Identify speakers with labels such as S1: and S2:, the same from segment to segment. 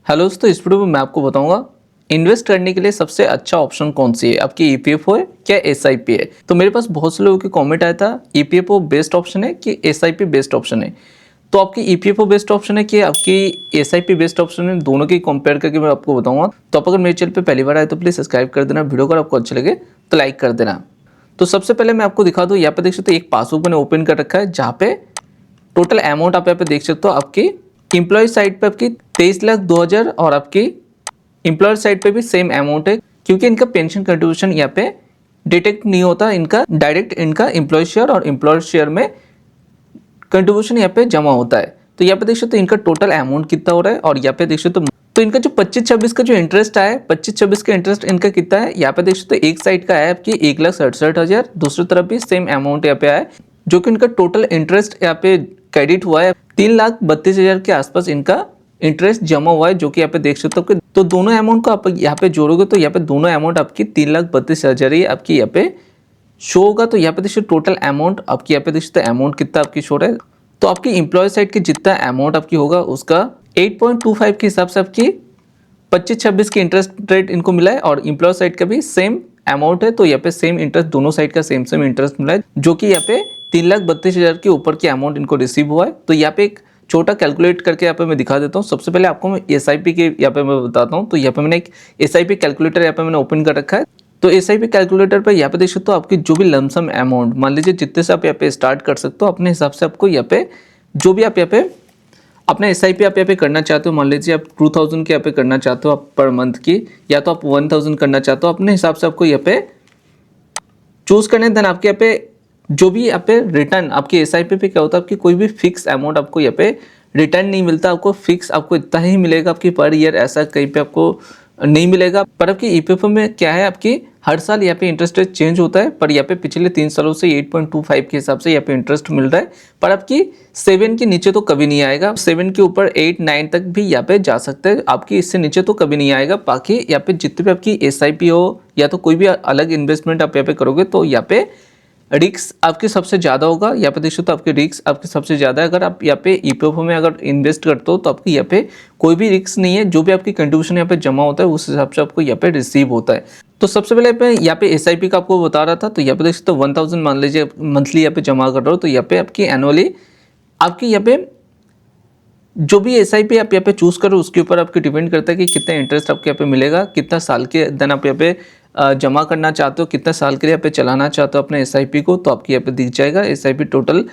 S1: Hello दोस्तों, इस video में मैं आपको बताऊंगा इन्वेस्ट करने के लिए सबसे अच्छा ऑप्शन कौन सी है, आपकी ईपीएफओ है क्या एसआईपी है। तो मेरे पास बहुत से लोगों के कमेंट आया था ईपीएफओ बेस्ट ऑप्शन है कि एसआईपी बेस्ट ऑप्शन है। तो आपकी ईपीएफओ बेस्ट ऑप्शन है कि आपकी एसआईपी बेस्ट ऑप्शन है, दोनों की कंपेयर करके मैं आपको बताऊंगा। तो आप अगर मेरे चैनल पर पहली बार आए तो प्लीज़ सब्सक्राइब कर देना, वीडियो अगर आपको अच्छे लगे तो लाइक कर देना। तो सबसे पहले मैं आपको दिखा दूँ, यहाँ पे देख सकते हो एक पासबुक मैंने ओपन कर रखा है जहाँ पे टोटल अमाउंट आप यहाँ पे देख सकते हो। आपकी एम्प्लॉय साइड पे आपकी 23,02,000 और आपकी एम्प्लॉयर साइड पे भी सेम अमाउंट है, क्योंकि इनका पेंशन कंट्रीब्यूशन यहाँ पे डिटेक्ट नहीं होता, इनका डायरेक्ट इनका एम्प्लॉय शेयर और एम्प्लॉयर शेयर में कंट्रीब्यूशन यहाँ पे जमा होता है। तो यहाँ पे देख सकते हो इनका टोटल अमाउंट कितना हो रहा है और यहाँ पे देख सकते हो तो इनका जो 25-26 का जो इंटरेस्ट आया है, 25-26 का इंटरेस्ट इनका कितना है यहाँ पे देख सकते हो। एक साइड का है आपकी 1,67,000, दूसरी तरफ भी सेम अमाउंट यहाँ पे आया है, जो कि इनका टोटल इंटरेस्ट यहाँ पे क्रेडिट हुआ है 3,32,000 के आसपास इनका इंटरेस्ट जमा हुआ है, जो कि यहाँ पे देख सकते हो। तो दोनों अमाउंट को आप यहाँ पे जोड़ोगे तो यहाँ पे दोनों अमाउंट आपकी 3,32,000 ही आपकी यहाँ पे शो होगा। तो यहाँ पे देखिए टोटल अमाउंट आपकी यहाँ पे देख सकते अमाउंट कितना आपकी शो है। तो आपकी एम्प्लॉय साइड की जितना अमाउंट आपकी होगा उसका 8.25 के हिसाब से आपकी 25-26 की इंटरेस्ट रेट इनको मिला है और एम्प्लॉय साइड का भी सेम अमाउंट है। तो यहाँ पे सेम इंटरेस्ट दोनों साइड का सेम इंटरेस्ट मिला है, जो कि यहाँ पे 3,32,000 के ऊपर की अमाउंट इनको रिसीव हुआ है। तो यहाँ पे एक छोटा कैलकुलेट करके यहाँ पे मैं दिखा देता हूँ। सबसे पहले आपको मैं एसआईपी के यहाँ पे मैं बताता हूँ। तो यहाँ पे मैंने एक एसआईपी कैलकुलेटर यहाँ पे मैंने ओपन कर रखा है। तो एसआईपी कैलकुलेटर पर यहाँ पे देख सकते हो आपकी जो भी लमसम अमाउंट, मान लीजिए जितने से आप यहाँ पे स्टार्ट कर सकते हो अपने हिसाब से, आपको यहाँ पे जो भी आप यहाँ पे अपना एसआईपी आप यहाँ पे करना चाहते हो, मान लीजिए आप 2,000 के यहाँ पे करना चाहते हो आप पर मंथ की, या तो आप 1,000 करना चाहते हो, अपने हिसाब से आपको यहाँ पे चूज करना है। देन आपके यहाँ पे जो भी यहाँ पे रिटर्न आपकी एसआईपी पे क्या होता है, आपकी कोई भी फिक्स अमाउंट आपको यहाँ पे रिटर्न नहीं मिलता, आपको फिक्स आपको इतना ही मिलेगा आपकी पर ईयर, ऐसा कहीं पे आपको नहीं मिलेगा। पर आपकी ईपीएफओ में क्या है, आपकी हर साल यहाँ पे इंटरेस्ट रेट चेंज होता है, पर यहाँ पे पिछले 3 सालों से 8.25 के हिसाब से यहाँ पे इंटरेस्ट मिल रहा है। पर आपकी 7 के नीचे तो कभी नहीं आएगा, 7 के ऊपर 8-9 तक भी यहाँ पे जा सकते हैं, आपकी इससे नीचे तो कभी नहीं आएगा। बाकी यहाँ पे जितने भी आपकी एसआईपी हो या तो कोई भी अलग इन्वेस्टमेंट आप यहाँ पे करोगे तो यहाँ पे रिस्क आपके सबसे ज़्यादा होगा। यहाँ पे देख सकते हो आपके रिस्क आपके सबसे ज़्यादा है। अगर आप यहाँ पे ईपीएफओ में अगर इन्वेस्ट करते हो तो आपकी यहाँ पे कोई भी रिस्क नहीं है, जो भी आपकी कंट्रीब्यूशन यहाँ पे जमा होता है उस हिसाब से आपको यहाँ पे रिसीव होता है। तो सबसे पहले मैं यहाँ पे एसआईपी का आपको बता रहा था। तो यहाँ पे देख सकते हो 1,000 मान लीजिए मंथली यहाँ पे जमा कर रहे हो, तो यहाँ पे आपकी एनुअली आपकी यहाँ पे जो भी एसआईपी आप यहाँ पे चूज करो उसके ऊपर आपके डिपेंड करता है कि कितना इंटरेस्ट आपके यहाँ पे मिलेगा, कितना साल के देन आप यहाँ पे जमा करना चाहते हो, कितना साल के लिए यहाँ पे चलाना चाहते हो अपने एसआईपी को, तो आपकी यहाँ पे दिख जाएगा एसआईपी टोटल।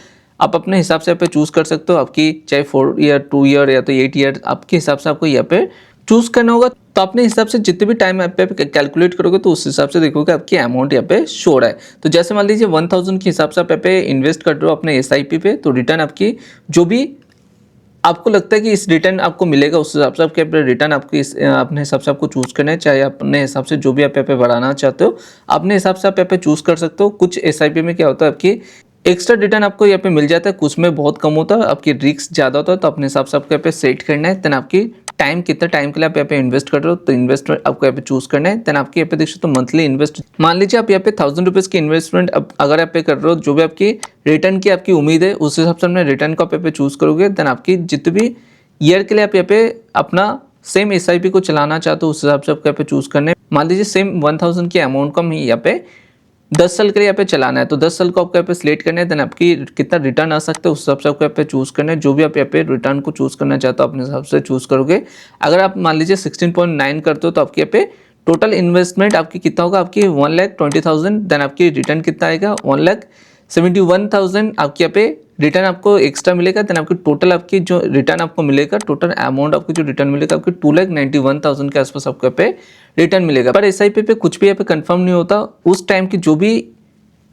S1: आप अपने हिसाब से यहाँ पे चूज कर सकते हो, आपकी चाहे 4 ईयर 2 ईयर या तो 8 ईयर आपके हिसाब से आपको यहाँ पे चूज करना होगा। तो अपने हिसाब से जितने भी टाइम आप पे कैलकुलेट करोगे तो उस हिसाब से देखोगे आपकी अमाउंट यहाँ पे शो रहा है। तो जैसे मान लीजिए 1,000 के हिसाब से आप यहाँ पे इन्वेस्ट कर रहे हो अपने एसआईपी पे, तो रिटर्न आपकी जो भी आपको लगता है कि इस रिटर्न आपको मिलेगा उस हिसाब से आपके रिटर्न आपकी अपने हिसाब से आपको चूज करना है, चाहे अपने हिसाब से जो भी आप यहाँ पे बढ़ाना चाहते हो अपने हिसाब से आप यहाँ पे चूज कर सकते हो। कुछ एसआईपी में क्या होता है आपकी एक्स्ट्रा रिटर्न आपको यहाँ पे मिल जाता है, कुछ में बहुत कम होता है, आपकी रिस्क ज़्यादा होता है। तो अपने हिसाब से आपको यहाँ पे सेट करना है। देन आपकी टाइम कितना टाइम के लिए आप यहाँ पे इन्वेस्ट कर रहे हो, तो इन्वेस्टमेंट आपको यहाँ पे चूज करना है। देन आपके यहाँ पे देखिए तो मंथली इन्वेस्ट, मान लीजिए आप यहाँ पे 1,000 रुपीज़ की इन्वेस्टमेंट अगर आप पे कर रहे हो, जो भी आपकी रिटर्न की आपकी उम्मीद है उस हिसाब से अपने रिटर्न को आप यहाँ पे चूज करोगे। देन आपकी जितने भी ईयर के लिए आप यहाँ पे अपना सेम एसआईपी को चलाना चाहते हो उस हिसाब से आपको यहाँ पे चूज करना है। मान लीजिए सेम 1,000 के अमाउंट को हम यहाँ पे 10 साल के लिए यहाँ पे चलाना है, तो 10 साल को आपको यहाँ पे सिलेक्ट करना है। देन आपकी कितना रिटर्न आ सकता है उस हिसाब से आपको यहाँ पे चूज करना है। जो भी आप यहाँ पे रिटर्न को चूज करना चाहते हो अपने हिसाब से चूज करोगे। अगर आप मान लीजिए 16.9 करते हो तो आपके यहाँ पे टोटल इन्वेस्टमेंट आपकी कितना होगा, आपकी 1,20,000। देन आपकी रिटर्न कितना आएगा 1,71,000 आपके यहाँ पे रिटर्न आपको एक्स्ट्रा मिलेगा। देन आपकी टोटल आपकी जो रिटर्न आपको मिलेगा, टोटल अमाउंट आपको जो रिटर्न मिलेगा आपकी 2,91,000 के आसपास आपको यहाँ पे रिटर्न मिलेगा। पर एसआईपी पे कुछ भी यहाँ पे कंफर्म नहीं होता, उस टाइम की जो भी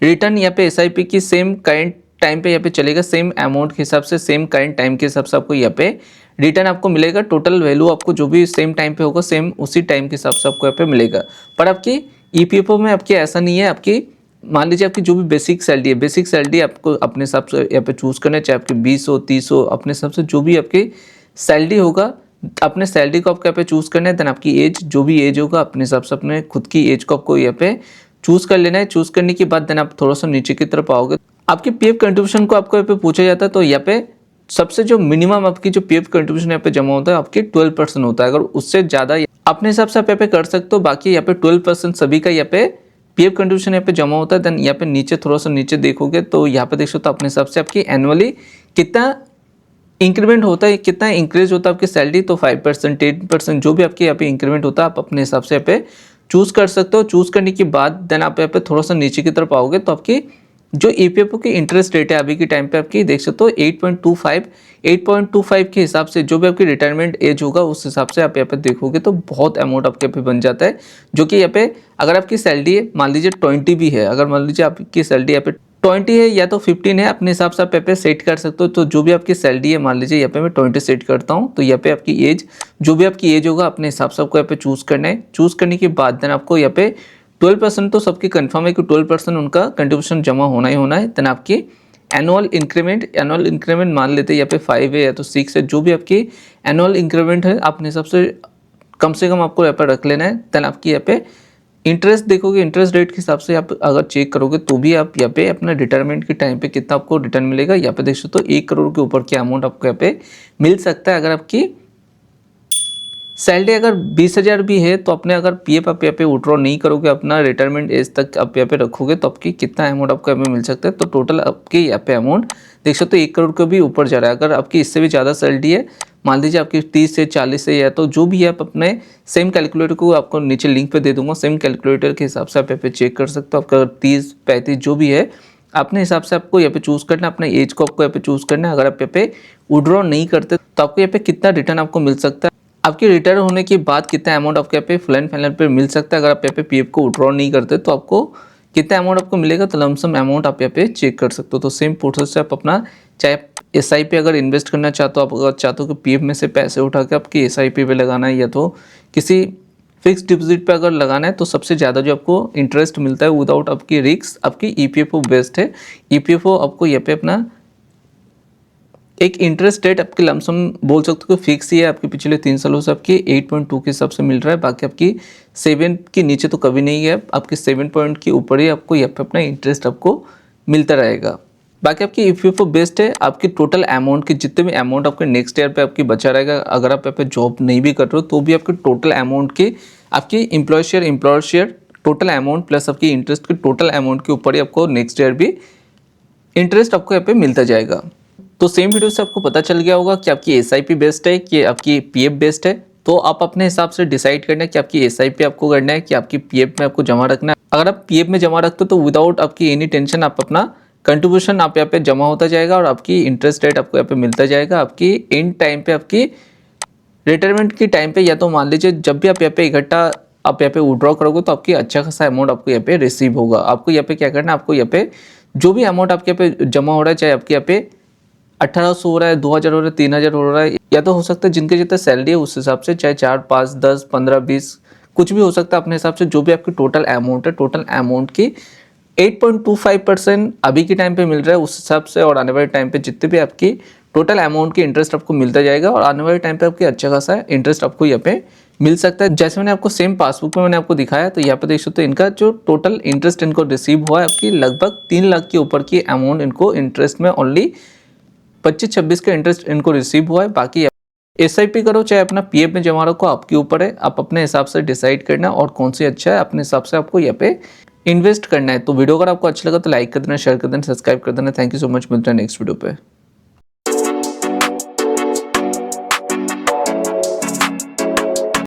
S1: रिटर्न यहाँ पे एसआईपी की सेम करंट टाइम पे यहाँ पे चलेगा, सेम अमाउंट के हिसाब से सेम करंट टाइम के हिसाब से आपको यहाँ पे रिटर्न आपको मिलेगा। टोटल वैल्यू आपको जो भी सेम टाइम पे होगा सेम उसी टाइम के हिसाब से आपको यहाँ पे मिलेगा। पर आपकी ईपीएफओ में आपकी ऐसा नहीं है। आपकी मान लीजिए आपकी जो भी बेसिक सैलरी है, बेसिक सैलरी आपको अपने हिसाब से यहाँ पे चूज करना है, चाहे आपकी 20 हो 30 हो, अपने हिसाब से जो भी आपकी सैलरी होगा अपने सैलरी को आपको यहाँ पे चूज करना है। देन आपकी एज, जो भी एज होगा अपने हिसाब से अपने खुद की एज को आपको यहाँ पे चूज कर लेना है। चूज करने के बाद देन आप थोड़ा सा नीचे की तरफ आओगे, आपके पीएफ कंट्रीब्यूशन को आपको यहाँ पे पूछा जाता है। तो यहाँ पे सबसे जो मिनिमम आपकी जो पीएफ कंट्रीब्यूशन यहाँ पे जमा होता है आपकी 12% होता है। अगर उससे ज़्यादा अपने हिसाब से आप यहाँ पे कर सकते हो। बाकी यहाँ पे 12% सभी का यहाँ पे पीएफ कंट्रीब्यूशन यहाँ पे जमा होता है। देन यहाँ पे नीचे थोड़ा सा नीचे देखोगे तो यहाँ पे देख सकते हो अपने हिसाब से आपकी एनुअली कितना इंक्रीमेंट होता है, कितना इंक्रीज होता है आपकी सैलरी। तो 5%, 10% जो भी आपके यहाँ पे इंक्रीमेंट होता है आप अपने हिसाब से यहाँ पे चूज कर सकते हो। चूज करने के बाद देन आप यहाँ पे थोड़ा सा नीचे की तरफ आओगे तो आपकी जो ईपीएफओ की इंटरेस्ट रेट है अभी के टाइम पे आपकी देख सकते हो 8.25 के हिसाब से जो भी आपकी रिटायरमेंट एज होगा उस हिसाब से आप यहाँ पे देखोगे तो बहुत अमाउंट आपके यहाँ पे बन जाता है। जो कि यहाँ पे अगर आपकी सैलरी है मान लीजिए 20 भी है, अगर मान लीजिए आपकी सैलरी यहाँ पे 20 है या तो 15 है, अपने हिसाब से आप यहाँ पे सेट कर सकते हो। तो जो भी आपकी सैलरी है मान लीजिए यहाँ पे मैं 20 सेट करता हूँ तो यहाँ पे आपकी एज जो भी आपकी एज होगा अपने हिसाब से आपको यहाँ पे चूज करना है। चूज करने के बाद देन आपको यहाँ पे 12% तो सबकी कंफर्म है कि 12% उनका कंट्रीब्यूशन जमा होना ही होना है। देन आपकी एनुअल इंक्रीमेंट मान लेते हैं यहाँ पे 5 है या तो 6 है, जो भी आपकी एनुअल इंक्रीमेंट है अपने हिसाब से कम आपको यहाँ पर रख लेना है। देन आपकी यहाँ पे इंटरेस्ट देखोगे, इंटरेस्ट रेट के हिसाब से आप अगर चेक करोगे तो भी आप यहाँ पे अपना रिटायरमेंट के टाइम पे कितना आपको रिटर्न मिलेगा। यहाँ पे देख सकते हो 1 करोड़ के ऊपर की अमाउंट आपको यहाँ पे मिल सकता है। अगर आपकी सैलरी अगर 20,000 भी है तो अपने अगर पीएफ आप यहाँ पे विड्रॉ नहीं करोगे, अपना रिटायरमेंट एज तक आप यहाँ पे रखोगे तो आपकी कितना अमाउंट आपको यहाँ पे मिल सकता है। तो टोटल आपके यहाँ पे अमाउंट देख सकते हो 1 करोड़ के भी ऊपर जा रहा है। अगर आपकी इससे भी ज़्यादा सैलरी है मान लीजिए आपकी 30 से 40 से या तो जो भी है आप अपने सेम कैलकुलेटर को आपको नीचे लिंक पे दे दूंगा, सेम कैलकुलेटर के हिसाब से आप यहाँ पे चेक कर सकते हो। आपका 30, 35 जो भी है अपने हिसाब से आपको यहाँ पे चूज़ करना है, अपने एज को आपको यहाँ पे चूज़ करना है। अगर आप यहाँ पे विड्रॉ नहीं करते तो आपको यहाँ पे कितना रिटर्न आपको मिल सकता है, आपके रिटायर होने के बाद कितना अमाउंट आपके यहाँ पे फुल एंड फाइनल पे मिल सकता है। अगर आप यहाँ पे पीएफ को विड्रॉ नहीं करते तो आपको कितना अमाउंट आपको मिलेगा, तो लमसम अमाउंट आप यहाँ पे चेक कर सकते हो। तो सेम प्रोसेस से आप अपना चाहे एसआईपी अगर इन्वेस्ट करना चाहते हो, आप अगर चाहते हो कि पीएफ में से पैसे उठा के आपकी एसआईपी पे लगाना है या तो किसी फिक्स डिपॉजिट पे अगर लगाना है तो सबसे ज़्यादा जो आपको इंटरेस्ट मिलता है विदाउट आपकी रिस्क आपकी ईपीएफओ बेस्ड है। ईपीएफओ आपको यहाँ पे अपना एक इंटरेस्ट रेट आपके लमसम बोल सकते हो कि फिक्स ही है, आपके पिछले 3 सालों से आपकी 8.2 के हिसाब से मिल रहा है। बाकी आपकी 7 के नीचे तो कभी नहीं है, आपके 7 पॉइंट के ऊपर ही आपको यहाँ पे अपना इंटरेस्ट आपको मिलता रहेगा। बाकी आपकी ईपीएफओ बेस्ड है, आपकी टोटल अमाउंट की जितने भी अमाउंट आपके नेक्स्ट ईयर पे आपकी बचा रहेगा, अगर आप यहाँ पे जॉब नहीं भी कर रहे हो तो भी आपके टोटल अमाउंट की आपकी employer share total amount plus आपकी इंटरेस्ट के टोटल अमाउंट के ऊपर ही आपको नेक्स्ट ईयर भी इंटरेस्ट आपको यहाँ पे मिलता जाएगा। तो सेम वीडियो से आपको पता चल गया होगा कि आपकी एसआईपी बेस्ड है कि आपकी पीएफ बेस्ड है। तो आप अपने हिसाब से डिसाइड करना है कि आपकी एसआईपी आपको करना है कि आपकी पीएफ में आपको जमा रखना है। अगर आप पीएफ में जमा रखते हो तो विदाउट आपकी एनी टेंशन आप अपना कंट्रीब्यूशन आप यहाँ पे जमा होता जाएगा और आपकी इंटरेस्ट रेट आपको यहाँ पे मिलता जाएगा। आपकी एंड टाइम पे आपकी रिटायरमेंट के टाइम पे या तो मान लीजिए जब भी आप यहाँ पे इकट्ठा आप यहाँ पे विड्रॉ करोगे तो आपकी अच्छा खासा अमाउंट आपको यहाँ पे रिसीव होगा। आपको यहाँ पे क्या करना है, आपको यहाँ पे जो भी अमाउंट आपके यहाँ पे जमा हो रहा है, चाहे आपके यहाँ पे 1800 हो रहा है, 2000 हो रहा है, 3000 हो रहा है, या तो हो सकता है जिनके जितना सैलरी है उस हिसाब से चाहे 4, 5, 10, 15, 20 कुछ भी हो सकता है अपने हिसाब से। जो भी आपकी टोटल अमाउंट है, टोटल अमाउंट की 8.25% अभी के टाइम पे मिल रहा है उस हिसाब से, और आने वाले टाइम पे जितने भी आपकी टोटल अमाउंट की इंटरेस्ट आपको मिलता जाएगा और आने वाले टाइम पे आपकी अच्छा खासा इंटरेस्ट आपको यहाँ पे मिल सकता है। जैसे मैंने आपको सेम पासबुक में मैंने आपको दिखाया तो यहाँ पे देख सकते हो इनका जो टोटल इंटरेस्ट इनको रिसीव हुआ है आपकी लगभग 3 लाख के ऊपर की अमाउंट इनको इंटरेस्ट में ओनली 25-26 का इंटरेस्ट इनको रिसीव हुआ है। बाकी एसआईपी करो चाहे अपना पीएफ में जमा रखो, आपके ऊपर है, आप अपने हिसाब से डिसाइड करना और कौन सी अच्छा है अपने हिसाब से आपको यहाँ पे इन्वेस्ट करना है। तो वीडियो अगर आपको अच्छा लगा तो लाइक कर देना, शेयर कर देना, सब्सक्राइब कर देना। थैंक यू सो मच, मिलते हैं नेक्स्ट वीडियो पे।